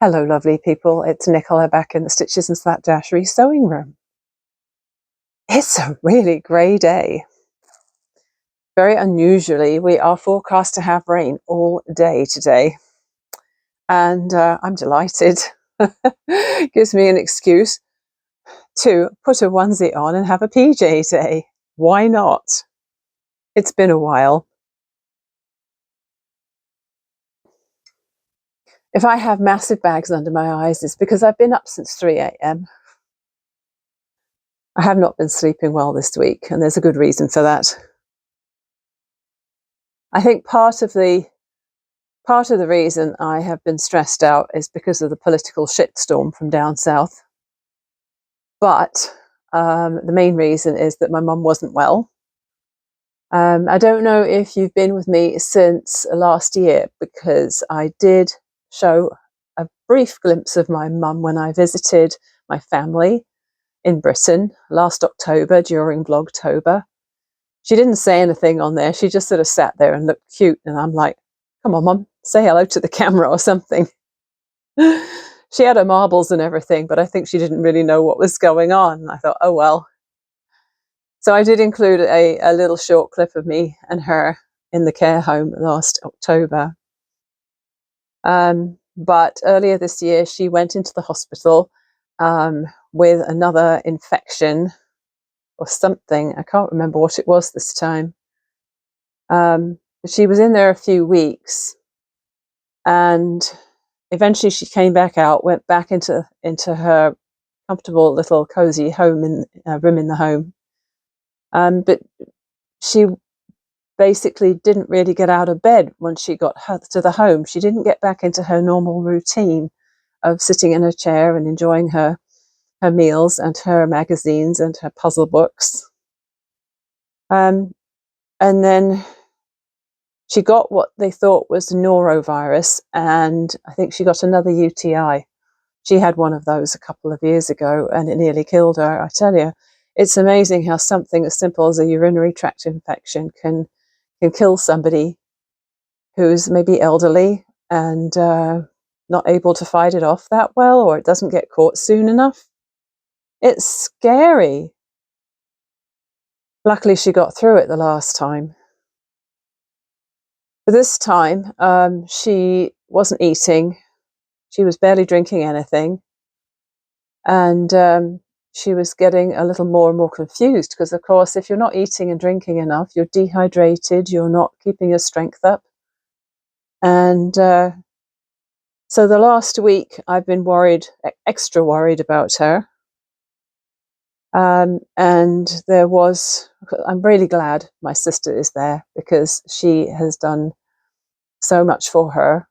Hello lovely people, it's Nicola back in the Stitches and Slapdashery sewing room. It's a really grey day. Very unusually, we are forecast to have rain all day today. And I'm delighted. Gives me an excuse to put a onesie on and have a PJ day. Why not? It's been a while. If I have massive bags under my eyes, it's because I've been up since 3 a.m. I have not been sleeping well this week, and there's a good reason for that. I think part of the reason I have been stressed out is because of the political shitstorm from down south. But the main reason is that my mum wasn't well. I don't know if you've been with me since last year, because I did show a brief glimpse of my mum when I visited my family in Britain last October during Vlogtober. She didn't say anything on there. She just sort of sat there and looked cute. And I'm like, come on, Mum, say hello to the camera or something. She had her marbles and everything, but I think she didn't really know what was going on. I thought, oh, well. So I did include a little short clip of me and her in the care home last October. But earlier this year, she went into the hospital with another infection or something. I can't remember what it was this time. She was in there a few weeks, and eventually she came back out, went back into her comfortable little cozy home room in the home. But she basically didn't really get out of bed once she got to the home. She didn't get back into her normal routine of sitting in her chair and enjoying her meals and her magazines and her puzzle books. And then she got what they thought was norovirus, and I think she got another UTI. She had one of those a couple of years ago, and it nearly killed her. I tell you, it's amazing how something as simple as a urinary tract infection can kill somebody who's maybe elderly and not able to fight it off that well, or it doesn't get caught soon enough. It's scary. Luckily, she got through it the last time. But this time, she wasn't eating. She was barely drinking anything. And she was getting a little more and more confused because, of course, if you're not eating and drinking enough, you're dehydrated, you're not keeping your strength up. And so the last week, I've been extra worried about her. And I'm really glad my sister is there, because she has done so much for her,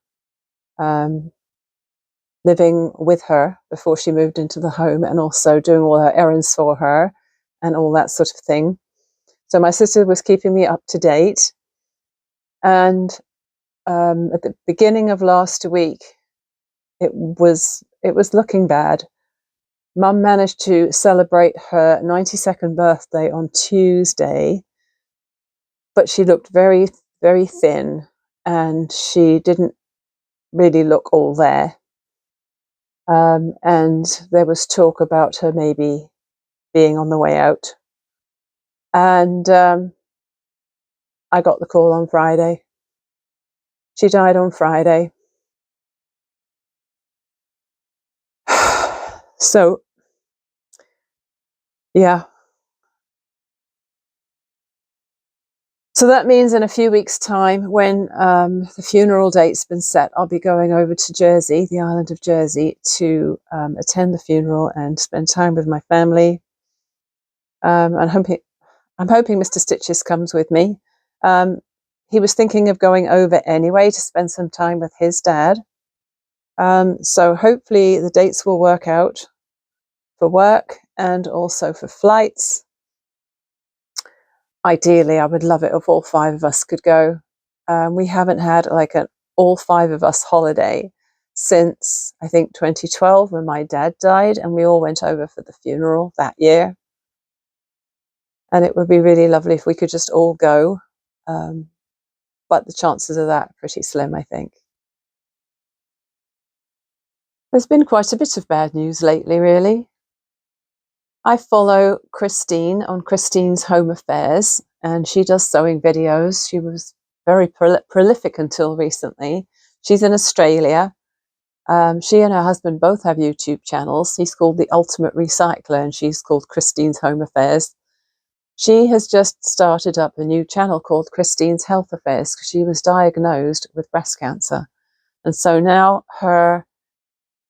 living with her before she moved into the home, and also doing all her errands for her and all that sort of thing. So my sister was keeping me up to date. And at the beginning of last week, it was looking bad. Mum managed to celebrate her 92nd birthday on Tuesday, but she looked very, very thin, and she didn't really look all there. And there was talk about her maybe being on the way out. And I got the call on Friday. She died on Friday. So, yeah. So that means in a few weeks' time, when the funeral date's been set, I'll be going over to Jersey, the island of Jersey, to attend the funeral and spend time with my family. I'm hoping Mr. Stitches comes with me. He was thinking of going over anyway to spend some time with his dad. So hopefully the dates will work out for work and also for flights. Ideally, I would love it if all 5 of us could go. We haven't had like an all 5 of us holiday since, I think, 2012, when my dad died, and we all went over for the funeral that year. And it would be really lovely if we could just all go. But the chances of that are pretty slim, I think. There's been quite a bit of bad news lately, really. I follow Christine on Christine's Home Affairs, and she does sewing videos. She was very prolific until recently. She's in Australia. She and her husband both have YouTube channels. He's called The Ultimate Recycler, and she's called Christine's Home Affairs. She has just started up a new channel called Christine's Health Affairs because she was diagnosed with breast cancer. And so now her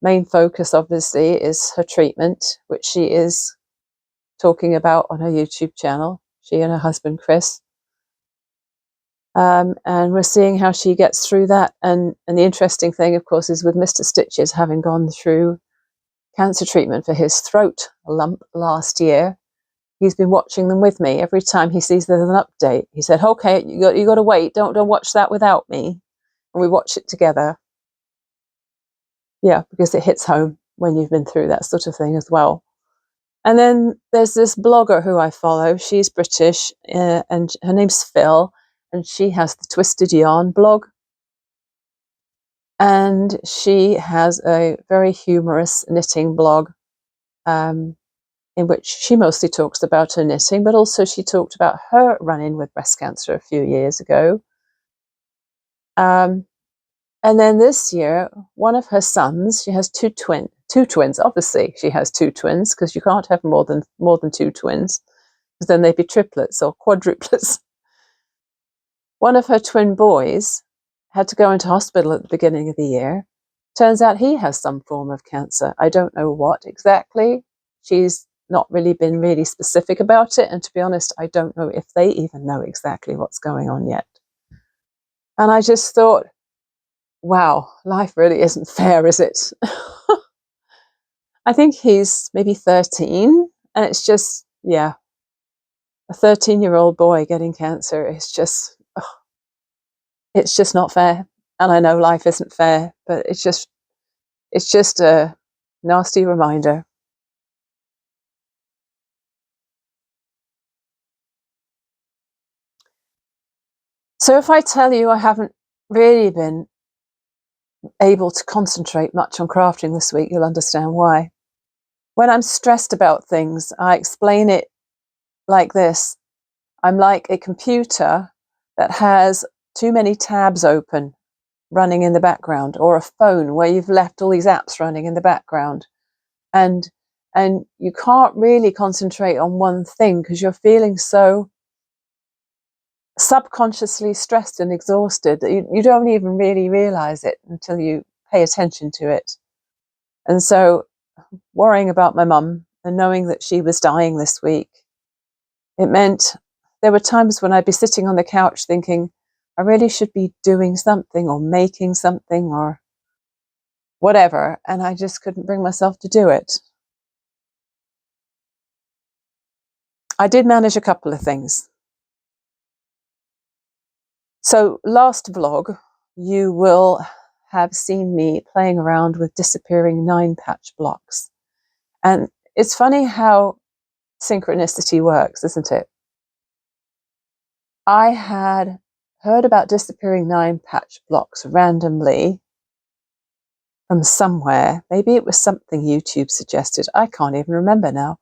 main focus, obviously, is her treatment, which she is talking about on her YouTube channel, she and her husband Chris. And we're seeing how she gets through that. And the interesting thing, of course, is with Mr. Stitches having gone through cancer treatment for his throat lump last year, he's been watching them with me. Every time he sees there's an update, he said, "Okay, you got to wait. Don't watch that without me." And we watch it together. Yeah, because it hits home when you've been through that sort of thing as well. And then there's this blogger who I follow. She's British, and her name's Phil, and she has the Twisted Yarn blog. And she has a very humorous knitting blog, in which she mostly talks about her knitting, but also she talked about her run-in with breast cancer a few years ago. And then this year, one of her sons, she has two twins. Obviously, she has two twins because you can't have more than two twins, because then they'd be triplets or quadruplets. One of her twin boys had to go into hospital at the beginning of the year. Turns out he has some form of cancer. I don't know what exactly. She's not really been really specific about it. And to be honest, I don't know if they even know exactly what's going on yet. And I just thought, wow, life really isn't fair, is it? I think he's maybe 13. And it's just, yeah, a 13-year-old boy getting cancer is just, it's just not fair. And I know life isn't fair, but it's just a nasty reminder. So if I tell you I haven't really been able to concentrate much on crafting this week, you'll understand why. When I'm stressed about things, I explain it like this. I'm like a computer that has too many tabs open running in the background, or a phone where you've left all these apps running in the background. And you can't really concentrate on one thing because you're feeling so subconsciously stressed and exhausted that you don't even really realize it until you pay attention to it. And so worrying about my mum and knowing that she was dying this week, it meant there were times when I'd be sitting on the couch thinking, I really should be doing something or making something or whatever, and I just couldn't bring myself to do it. I did manage a couple of things. So last vlog, you will have seen me playing around with disappearing 9-patch blocks. And it's funny how synchronicity works, isn't it? I had heard about disappearing 9-patch blocks randomly from somewhere. Maybe it was something YouTube suggested. I can't even remember now.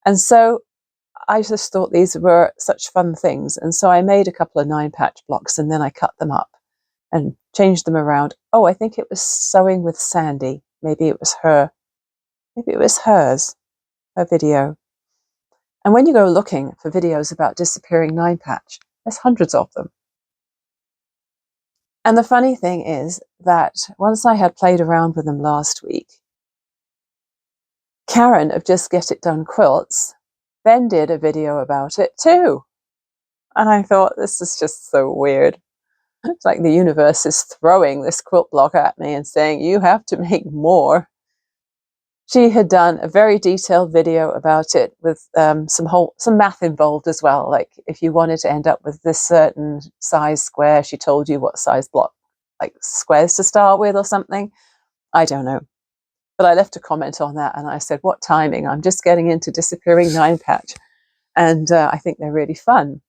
And so I just thought these were such fun things. And so I made a couple of 9-patch blocks and then I cut them up and changed them around. Oh, I think it was Sewing with Sandy. Maybe it was her. Maybe it was hers, her video. And when you go looking for videos about disappearing 9-patch, there's hundreds of them. And the funny thing is that once I had played around with them last week, Karen of Just Get It Done Quilts then did a video about it too. And I thought, this is just so weird. It's like the universe is throwing this quilt block at me and saying, you have to make more. She had done a very detailed video about it with some math involved as well. Like if you wanted to end up with this certain size square, she told you what size block, like squares to start with or something. I don't know. But I left a comment on that and I said, what timing? I'm just getting into disappearing 9-patch. And I think they're really fun.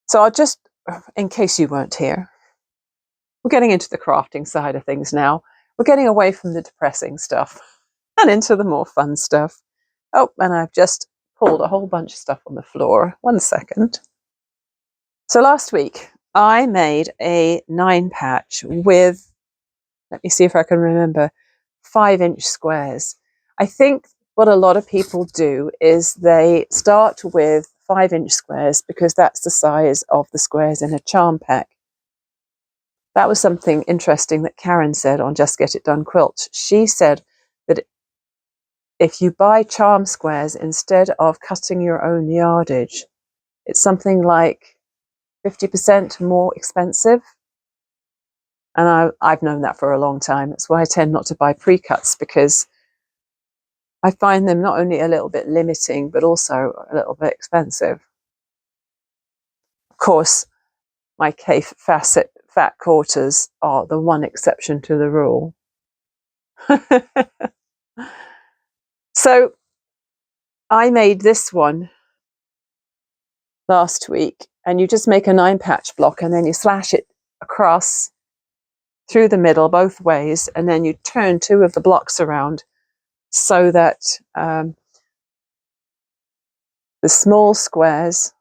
So I'll just, in case you weren't here, we're getting into the crafting side of things now. We're getting away from the depressing stuff and into the more fun stuff. Oh, and I've just pulled a whole bunch of stuff on the floor. 1 second. So last week I made a 9 patch with, let me see if I can remember, 5-inch squares. I think what a lot of people do is they start with 5-inch squares because that's the size of the squares in a charm pack. That was something interesting that Karen said on Just Get It Done Quilts. She said that if you buy charm squares instead of cutting your own yardage, it's something like 50% more expensive. And I've known that for a long time. That's why I tend not to buy pre-cuts, because I find them not only a little bit limiting, but also a little bit expensive. Of course, my Kaffe fat quarters are the one exception to the rule. So I made this one last week, and you just make a 9 patch block and then you slash it across through the middle both ways, and then you turn 2 of the blocks around so that the small squares,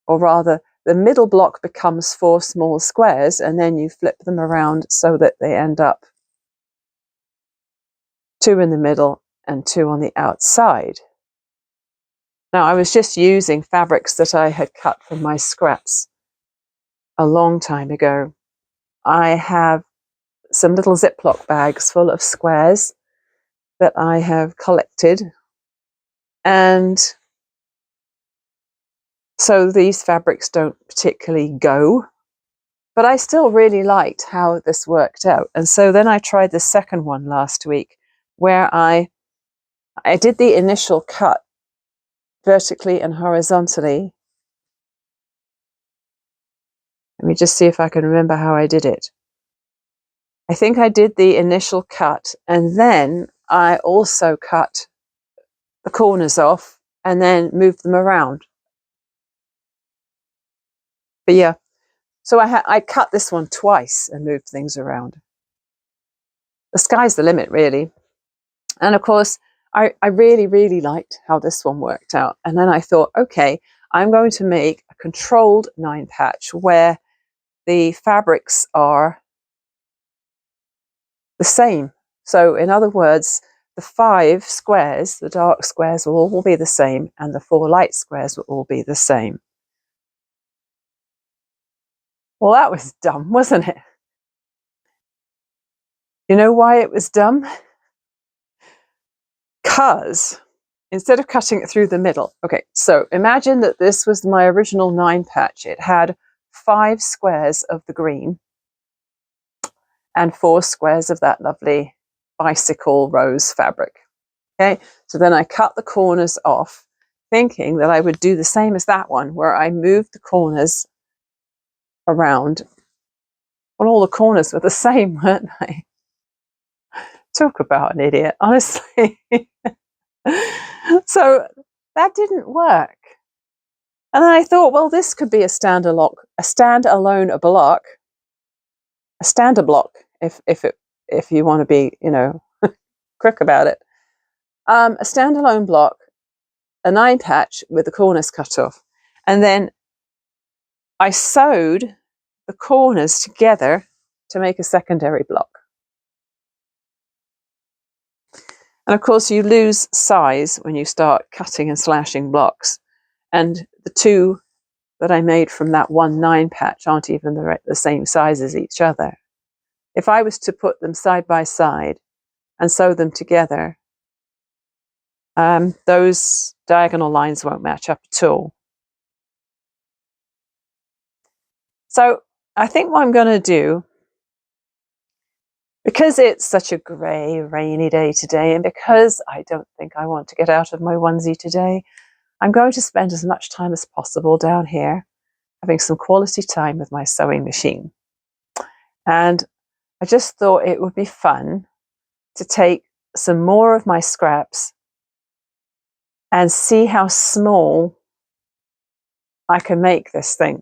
or rather the middle block, becomes 4 small squares, and then you flip them around so that they end up 2 in the middle and 2 on the outside. Now, I was just using fabrics that I had cut from my scraps a long time ago. I have some little Ziploc bags full of squares that I have collected, and so these fabrics don't particularly go, but I still really liked how this worked out. And so then I tried the second one last week, where I did the initial cut vertically and horizontally. Let me just see if I can remember how I did it. I think I did the initial cut, and then I also cut the corners off and then moved them around. But yeah, so I cut this one twice and moved things around. The sky's the limit, really. And of course, I really, really liked how this one worked out. And then I thought, okay, I'm going to make a controlled 9 patch where the fabrics are the same. So in other words, the 5 squares, the dark squares, will all be the same, and the 4 light squares will all be the same. Well, that was dumb, wasn't it? You know why it was dumb? Because instead of cutting it through the middle, okay, so imagine that this was my original 9 patch. It had 5 squares of the green and 4 squares of that lovely bicycle rose fabric. Okay, so then I cut the corners off, thinking that I would do the same as that one, where I moved the corners around. Well, all the corners were the same, weren't they? Talk about an idiot, honestly. So that didn't work. And then I thought, well, this could be a standalone block, a stander block, if you want to be, quick about it. A standalone block, a 9 patch with the corners cut off, and then I sewed the corners together to make a secondary block. And of course, you lose size when you start cutting and slashing blocks, and the 2 that I made from that 1 9 patch aren't even the same size as each other. If I was to put them side by side and sew them together, those diagonal lines won't match up at all. So I think what I'm going to do, because it's such a grey, rainy day today, and because I don't think I want to get out of my onesie today, I'm going to spend as much time as possible down here having some quality time with my sewing machine. And I just thought it would be fun to take some more of my scraps and see how small I can make this thing.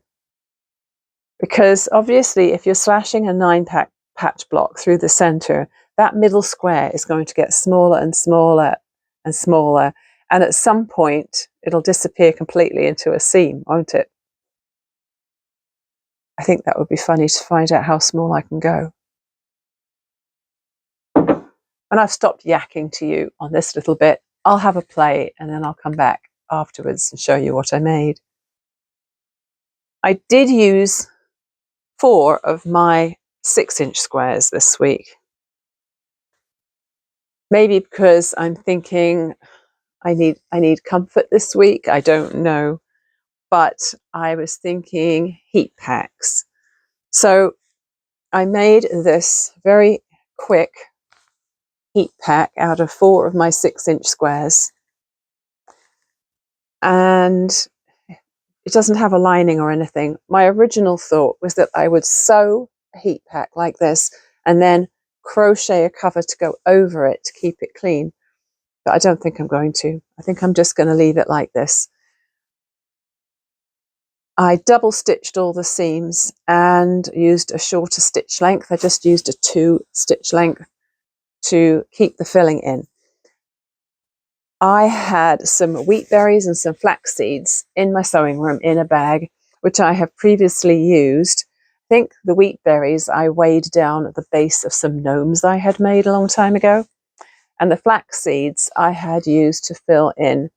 because obviously if you're slashing a 9 patch block through the center, that middle square is going to get smaller and smaller and smaller, and at some point it'll disappear completely into a seam, won't it? I think that would be funny to find out how small I can go. When I've stopped yakking to you on this little bit, I'll have a play and then I'll come back afterwards and show you what I made. I did use 4 of my 6-inch squares this week. Maybe because I'm thinking I need comfort this week, I don't know. But I was thinking heat packs. So I made this very quick heat pack out of 4 of my 6-inch squares. And it doesn't have a lining or anything. My original thought was that I would sew a heat pack like this and then crochet a cover to go over it to keep it clean. But I don't think I'm going to. I think I'm just going to leave it like this. I double stitched all the seams and used a shorter stitch length. I just used a 2 stitch length to keep the filling in. I had some wheat berries and some flax seeds in my sewing room in a bag, which I have previously used. I think the wheat berries I weighed down at the base of some gnomes I had made a long time ago. And the flax seeds I had used to fill in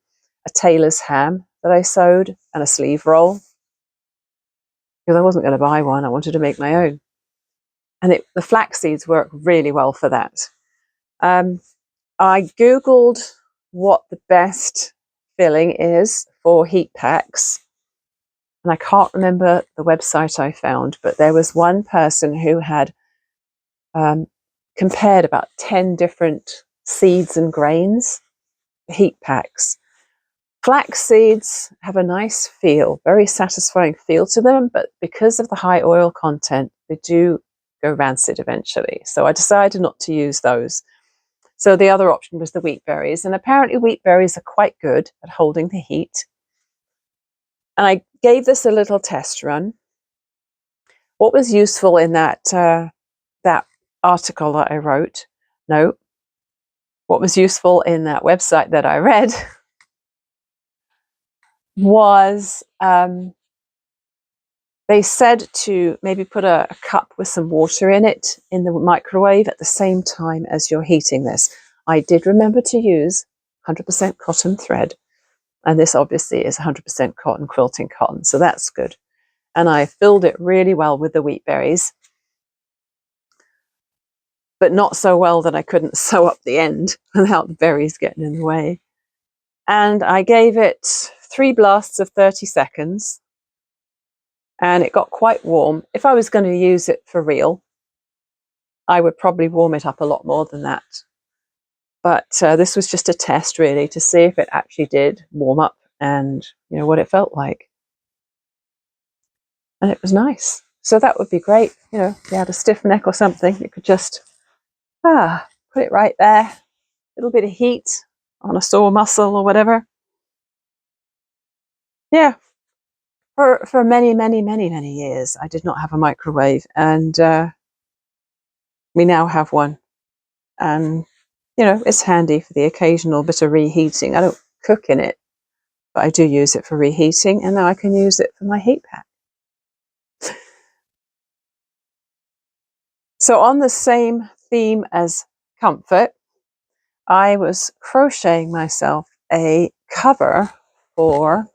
a tailor's ham that I sewed and a sleeve roll. Because I wasn't going to buy one, I wanted to make my own. And the flax seeds work really well for that. I Googled what the best filling is for heat packs. And I can't remember the website I found, but there was one person who had compared about 10 different seeds and grains, heat packs. Flax seeds have a nice feel, very satisfying feel to them, but because of the high oil content, they do go rancid eventually. So I decided not to use those. So the other option was the wheat berries, and apparently wheat berries are quite good at holding the heat. And I gave this a little test run. What was useful in that article that I wrote? No. What was useful in that website that I read was they said to maybe put a cup with some water in it in the microwave at the same time as you're heating this. I did remember to use 100% cotton thread, and this obviously is 100% cotton, quilting cotton, so that's good. And I filled it really well with the wheat berries, but not so well that I couldn't sew up the end without the berries getting in the way. And I gave it 3 blasts of 30 seconds, and it got quite warm. If I was going to use it for real, I would probably warm it up a lot more than that. But this was just a test, really, to see if it actually did warm up and what it felt like. And it was nice. So that would be great. If you had a stiff neck or something, you could just put it right there. A little bit of heat on a sore muscle or whatever. Yeah. For many, many, many, many years, I did not have a microwave, and we now have one. And it's handy for the occasional bit of reheating. I don't cook in it, but I do use it for reheating, and now I can use it for my heat pack. So on the same theme as comfort, I was crocheting myself a cover for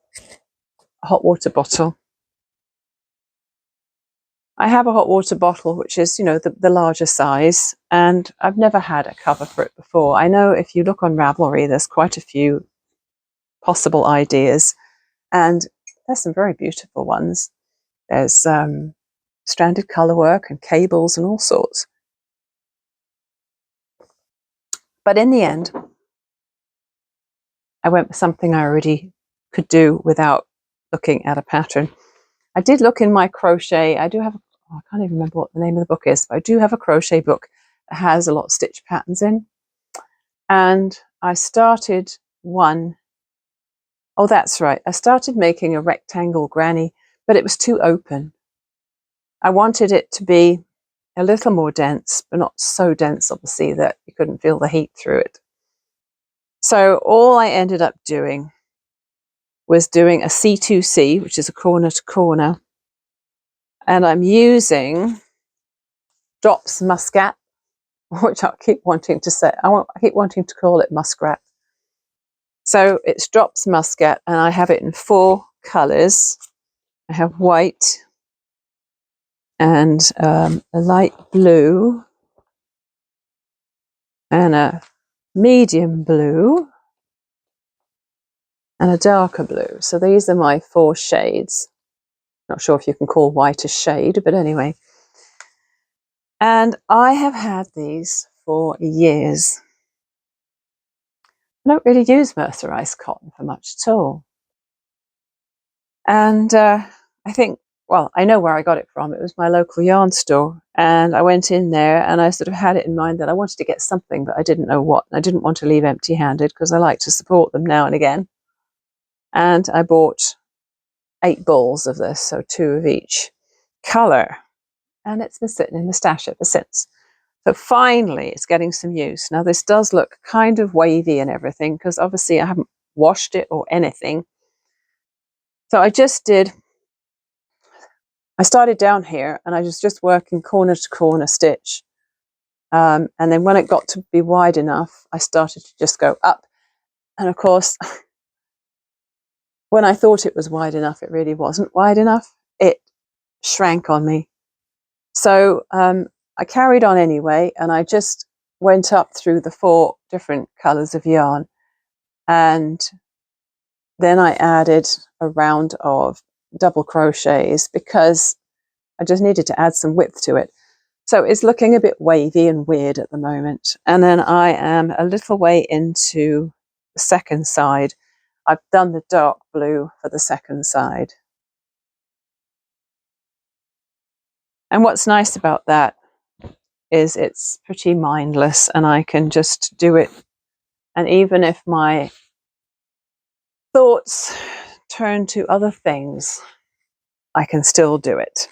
a hot water bottle. I have a hot water bottle, which is, the larger size, and I've never had a cover for it before. I know if you look on Ravelry, there's quite a few possible ideas, and there's some very beautiful ones. There's stranded color work and cables and all sorts. But in the end, I went with something I already could do without looking at a pattern. I did look in my crochet. I do have, I can't even remember what the name of the book is, but I do have a crochet book that has a lot of stitch patterns in. And I started one. Oh, that's right. I started making a rectangle granny, but it was too open. I wanted it to be a little more dense, but not so dense, obviously, that you couldn't feel the heat through it. So all I ended up doing was doing a C2C, which is a corner to corner. And I'm using Drops Muscat, which I keep wanting to say. I keep wanting to call it muskrat. So it's Drops Muscat, and I have it in 4 colours. I have white and a light blue and a medium blue and a darker blue. So these are my 4 shades. Not sure if you can call white a shade, but anyway. And I have had these for years. I don't really use mercerized cotton for much at all. And I think, well, I know where I got it from. It was my local yarn store. And I went in there and I sort of had it in mind that I wanted to get something, but I didn't know what. I didn't want to leave empty-handed because I like to support them now and again. And I bought 8 balls of this, so 2 of each colour. And it's been sitting in the stash ever since. So finally, it's getting some use. Now, this does look kind of wavy and everything because obviously I haven't washed it or anything. So I started down here and I was just working corner to corner stitch. And then when it got to be wide enough, I started to just go up. And of course, when I thought it was wide enough, it really wasn't wide enough. It shrank on me. So I carried on anyway, and I just went up through the 4 different colours of yarn. And then I added a round of double crochets because I just needed to add some width to it. So it's looking a bit wavy and weird at the moment. And then I am a little way into the second side. I've done the dark blue for the second side. And what's nice about that is it's pretty mindless and I can just do it. And even if my thoughts turn to other things, I can still do it.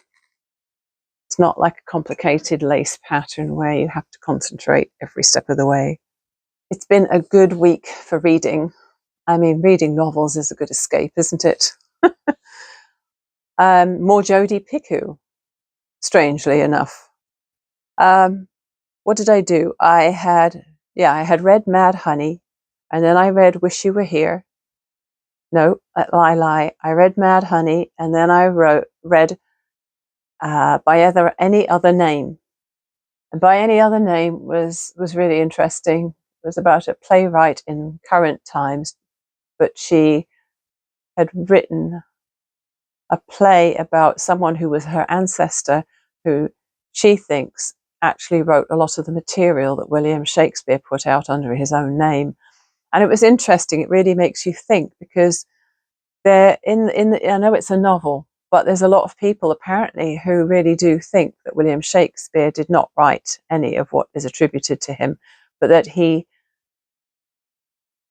It's not like a complicated lace pattern where you have to concentrate every step of the way. It's been a good week for reading. I mean, reading novels is a good escape, isn't it? More Jodi Picoult, strangely enough. What did I do? I had read Mad Honey, and then I read Wish You Were Here. No, lie. I read Mad Honey, and then I read By Any Other Name. And By Any Other Name was really interesting. It was about a playwright in current times, but she had written a play about someone who was her ancestor, who she thinks actually wrote a lot of the material that William Shakespeare put out under his own name. And it was interesting. It really makes you think because I know it's a novel, but there's a lot of people apparently who really do think that William Shakespeare did not write any of what is attributed to him, but that he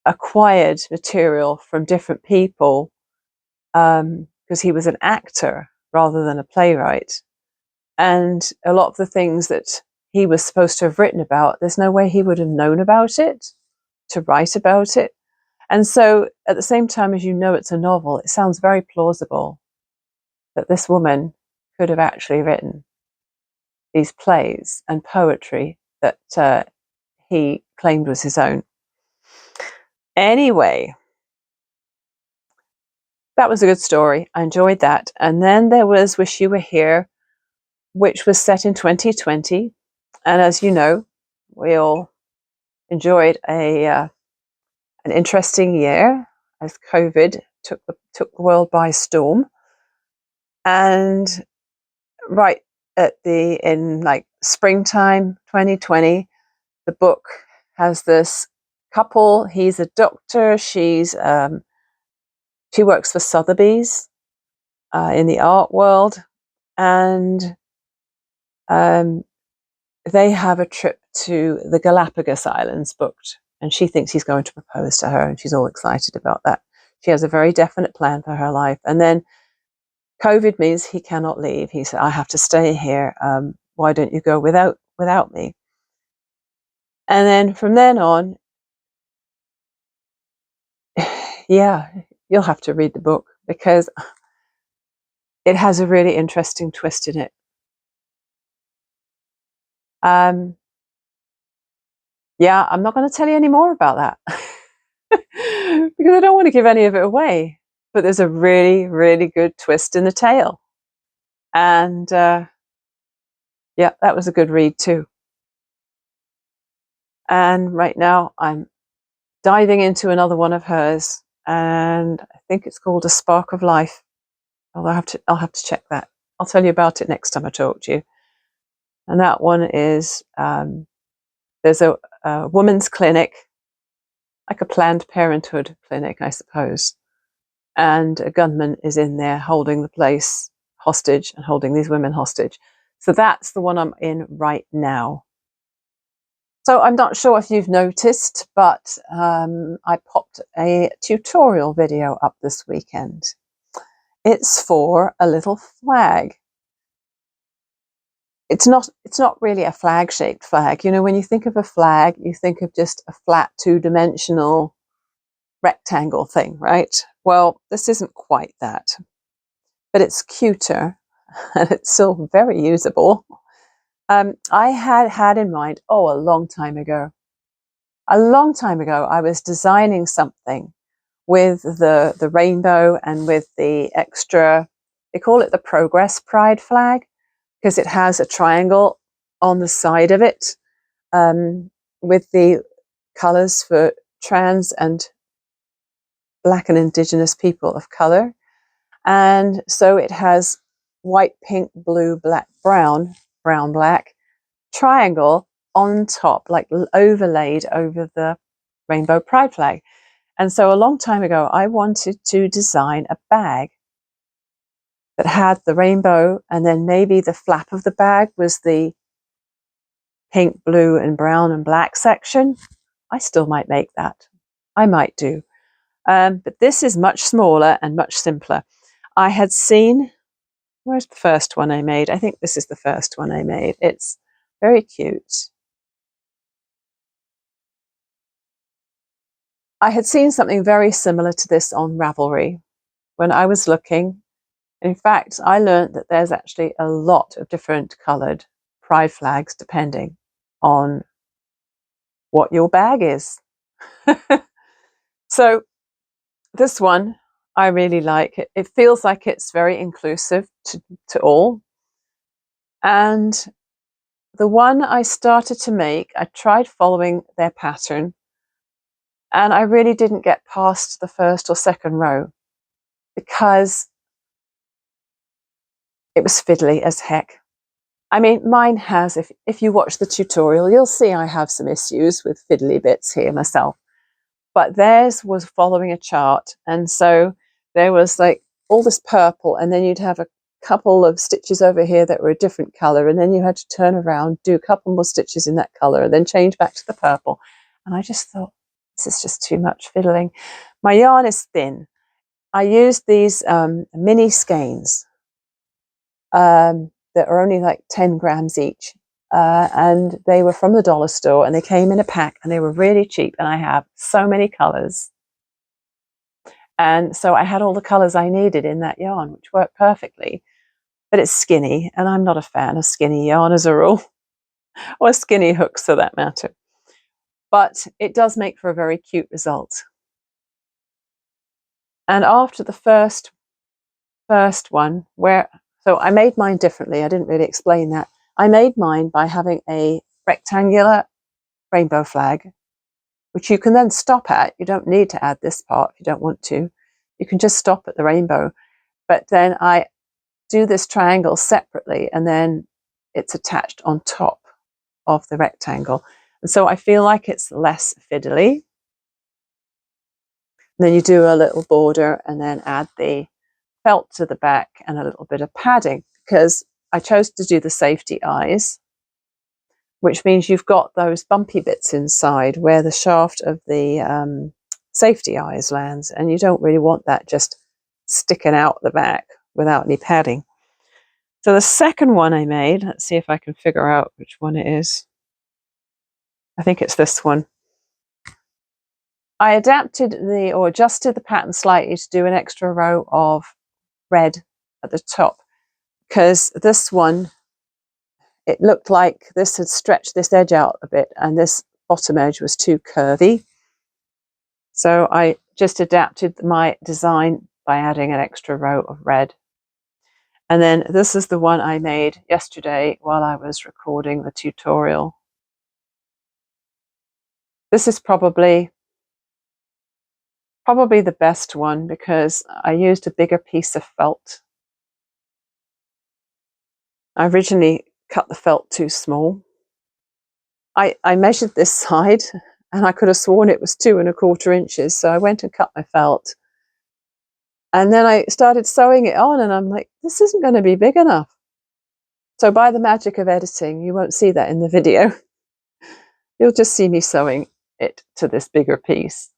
acquired material from different people because he was an actor rather than a playwright. And a lot of the things that he was supposed to have written about, there's no way he would have known about it to write about it. And so at the same time as you know it's a novel, it sounds very plausible that this woman could have actually written these plays and poetry that he claimed was his own. Anyway, that was a good story. I enjoyed that. And then there was Wish You Were Here, which was set in 2020. And as you know, we all enjoyed an interesting year as COVID took the world by storm. And right in springtime 2020, the book has this couple. He's a doctor. She works for Sotheby's in the art world, and they have a trip to the Galapagos Islands booked, and she thinks he's going to propose to her, and she's all excited about that. She has a very definite plan for her life. And then COVID means he cannot leave. He said, I have to stay here. Why don't you go without me? And then from then on, yeah, you'll have to read the book because it has a really interesting twist in it. Yeah, I'm not going to tell you any more about that because I don't want to give any of it away. But there's a really, really good twist in the tale. And yeah, that was a good read too. And right now I'm diving into another one of hers, and I think it's called A Spark of Life. Although I'll have to check that. I'll tell you about it next time I talk to you. And that one is there's a women's clinic, like a Planned Parenthood clinic, I suppose. And a gunman is in there holding the place hostage and holding these women hostage. So that's the one I'm in right now. So I'm not sure if you've noticed, but I popped a tutorial video up this weekend. It's for a little flag. It's not really a flag-shaped flag. You know, when you think of a flag, you think of just a flat two-dimensional rectangle thing, right? Well, this isn't quite that, but it's cuter and it's still very usable. I had in mind, a long time ago, I was designing something with the rainbow and with the extra, they call it the Progress Pride flag, because it has a triangle on the side of it with the colours for trans and Black and Indigenous people of colour. And so it has white, pink, blue, black, brown, brown, black triangle on top, like overlaid over the rainbow pride flag. And so a long time ago, I wanted to design a bag that had the rainbow, and then maybe the flap of the bag was the pink, blue, and brown and black section. I still might make that. I might do. But this is much smaller and much simpler. I had seen, where's the first one I made? I think this is the first one I made. It's very cute. I had seen something very similar to this on Ravelry when I was looking. In fact, I learned that there's actually a lot of different coloured pride flags depending on what your bag is. So this one I really like. It feels like it's very inclusive to all. And the one I started to make, I tried following their pattern, and I really didn't get past the first or second row because it was fiddly as heck. I mean, mine has, if you watch the tutorial, you'll see I have some issues with fiddly bits here myself. But theirs was following a chart. And so there was like all this purple, and then you'd have a couple of stitches over here that were a different colour. And then you had to turn around, do a couple more stitches in that colour, and then change back to the purple. And I just thought, this is just too much fiddling. My yarn is thin. I used these mini skeins. That are only like 10 grams each. And they were from the dollar store, and they came in a pack, and they were really cheap. And I have so many colours. And so I had all the colours I needed in that yarn, which worked perfectly. But it's skinny, and I'm not a fan of skinny yarn as a rule, or skinny hooks for that matter. But it does make for a very cute result. And after the first one, so I made mine differently. I didn't really explain that. I made mine by having a rectangular rainbow flag, which you can then stop at. You don't need to add this part if you don't want to. You can just stop at the rainbow. But then I do this triangle separately, and then it's attached on top of the rectangle. And so I feel like it's less fiddly. And then you do a little border and then add the felt to the back and a little bit of padding, because I chose to do the safety eyes, which means you've got those bumpy bits inside where the shaft of the safety eyes lands, and you don't really want that just sticking out the back without any padding. So the second one I made, let's see if I can figure out which one it is. I think it's this one. I adapted or adjusted the pattern slightly to do an extra row of red at the top, because this one, it looked like this had stretched this edge out a bit and this bottom edge was too curvy. So I just adapted my design by adding an extra row of red. And then this is the one I made yesterday while I was recording the tutorial. This is probably the best one because I used a bigger piece of felt. I originally cut the felt too small. I measured this side and I could have sworn it was 2¼ inches. So I went and cut my felt. And then I started sewing it on and I'm like, this isn't going to be big enough. So by the magic of editing, you won't see that in the video. You'll just see me sewing it to this bigger piece.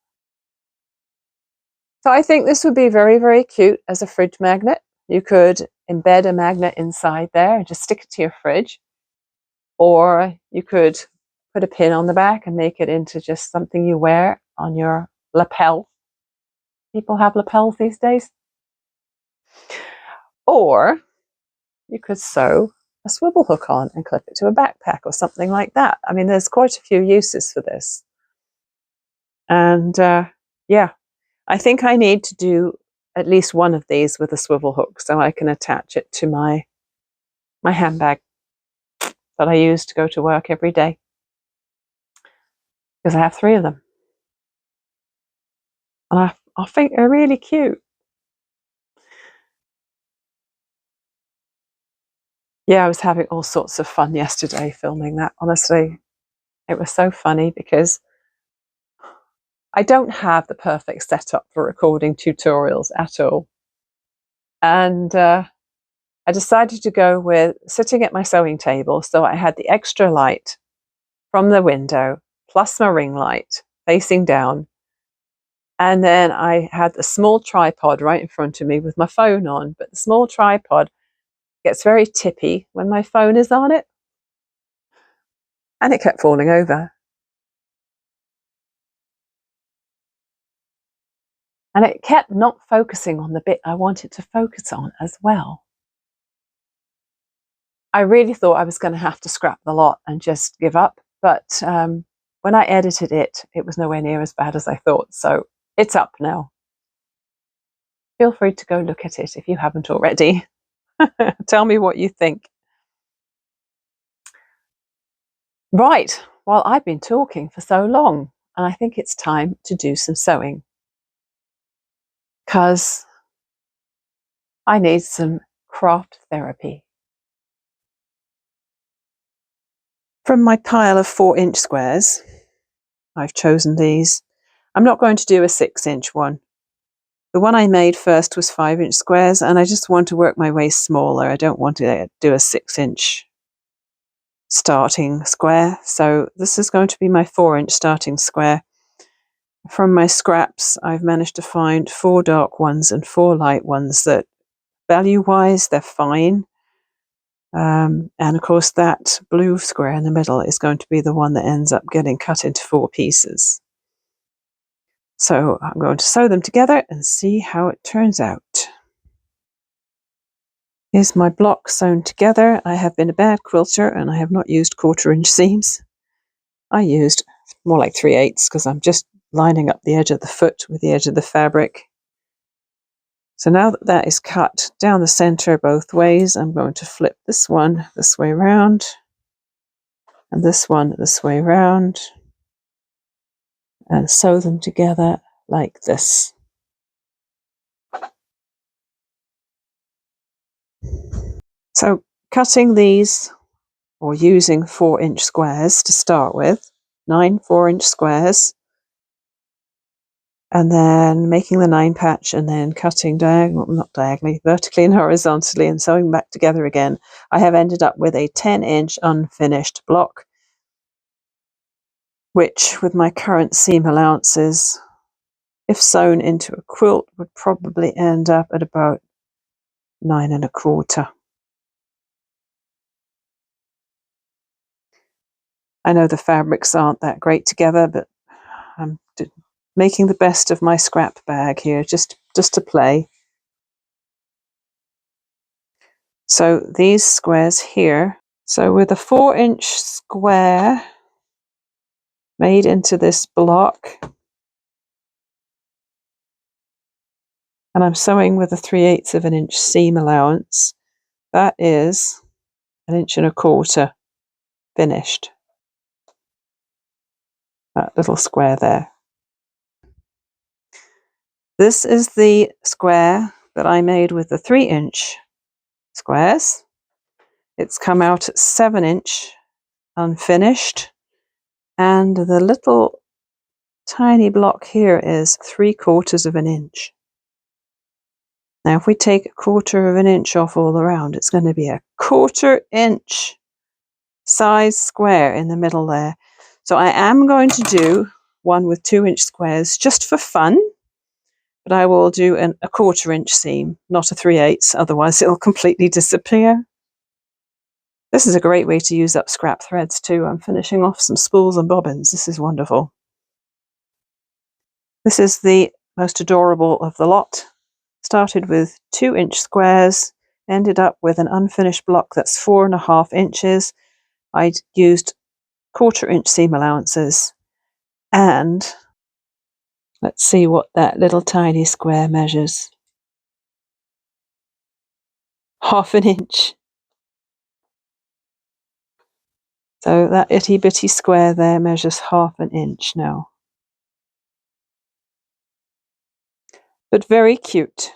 So I think this would be very, very cute as a fridge magnet. You could embed a magnet inside there and just stick it to your fridge. Or you could put a pin on the back and make it into just something you wear on your lapel. People have lapels these days. Or you could sew a swivel hook on and clip it to a backpack or something like that. I mean, there's quite a few uses for this. And yeah, I think I need to do at least one of these with a swivel hook so I can attach it to my handbag that I use to go to work every day, because I have 3 of them. And I think they're really cute. Yeah, I was having all sorts of fun yesterday filming that. Honestly, it was so funny because I don't have the perfect setup for recording tutorials at all. And I decided to go with sitting at my sewing table. So I had the extra light from the window plus my ring light facing down. And then I had a small tripod right in front of me with my phone on. But the small tripod gets very tippy when my phone is on it. And it kept falling over. And it kept not focusing on the bit I wanted to focus on as well. I really thought I was going to have to scrap the lot and just give up. But when I edited it, it was nowhere near as bad as I thought. So it's up now. Feel free to go look at it if you haven't already. Tell me what you think. Right, well, I've been talking for so long, and I think it's time to do some sewing, because I need some craft therapy. From my pile of 4-inch squares, I've chosen these. I'm not going to do a 6-inch one. The one I made first was 5-inch squares, and I just want to work my way smaller. I don't want to do a 6-inch starting square. So this is going to be my 4-inch starting square. From my scraps, I've managed to find 4 dark ones and 4 light ones that, value-wise, they're fine. And of course, that blue square in the middle is going to be the one that ends up getting cut into 4 pieces. So I'm going to sew them together and see how it turns out. Here's my block sewn together. I have been a bad quilter and I have not used 1/4-inch seams. I used more like 3/8 because I'm just lining up the edge of the foot with the edge of the fabric. So now that that is cut down the center both ways, I'm going to flip this one this way around and this one this way around and sew them together like this. So cutting these, or using 4-inch squares to start with, 9 4-inch squares, and then making the 9 patch and then cutting not diagonally, vertically and horizontally and sewing back together again. I have ended up with a 10-inch unfinished block, which with my current seam allowances, if sewn into a quilt, would probably end up at about 9 1/4. I know the fabrics aren't that great together, but I'm making the best of my scrap bag here, just to play. So these squares here, so with a 4-inch square made into this block, and I'm sewing with a 3/8 of an inch seam allowance, that is 1 1/4 inch finished. That little square there. This is the square that I made with the 3-inch squares. It's come out at 7-inch unfinished, and the little tiny block here is 3/4 of an inch. Now if we take 1/4 of an inch off all around, it's going to be a 1/4 inch size square in the middle there. So I am going to do one with 2-inch squares just for fun, but I will do a 1/4 inch seam, not a 3/8, otherwise it'll completely disappear. This is a great way to use up scrap threads too. I'm finishing off some spools and bobbins. This is wonderful. This is the most adorable of the lot. Started with 2-inch squares, ended up with an unfinished block that's 4.5 inches. I used 1/4 inch seam allowances, and let's see what that little tiny square measures. 1/2 inch. So that itty bitty square there measures 1/2 inch now. But very cute.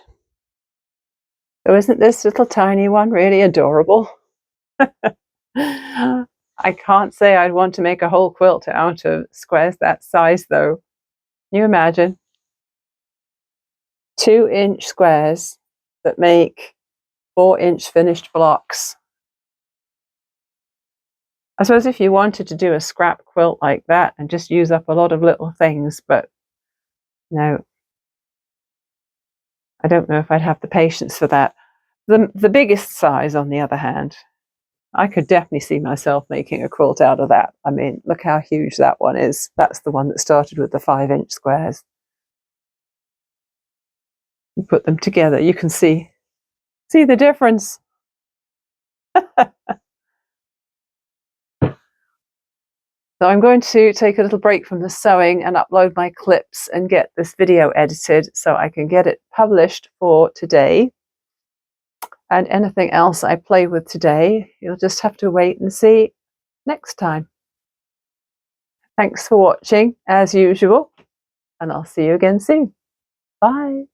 So isn't this little tiny one really adorable? I can't say I'd want to make a whole quilt out of squares that size though. Can you imagine? 2-inch squares that make 4-inch finished blocks. I suppose if you wanted to do a scrap quilt like that and just use up a lot of little things, but no, I don't know if I'd have the patience for that. The biggest size, on the other hand, I could definitely see myself making a quilt out of that. I mean, look how huge that one is. That's the one that started with the 5-inch squares. You put them together, you can see the difference. So I'm going to take a little break from the sewing and upload my clips and get this video edited so I can get it published for today. And anything else I play with today, you'll just have to wait and see next time. Thanks for watching, as usual, and I'll see you again soon. Bye.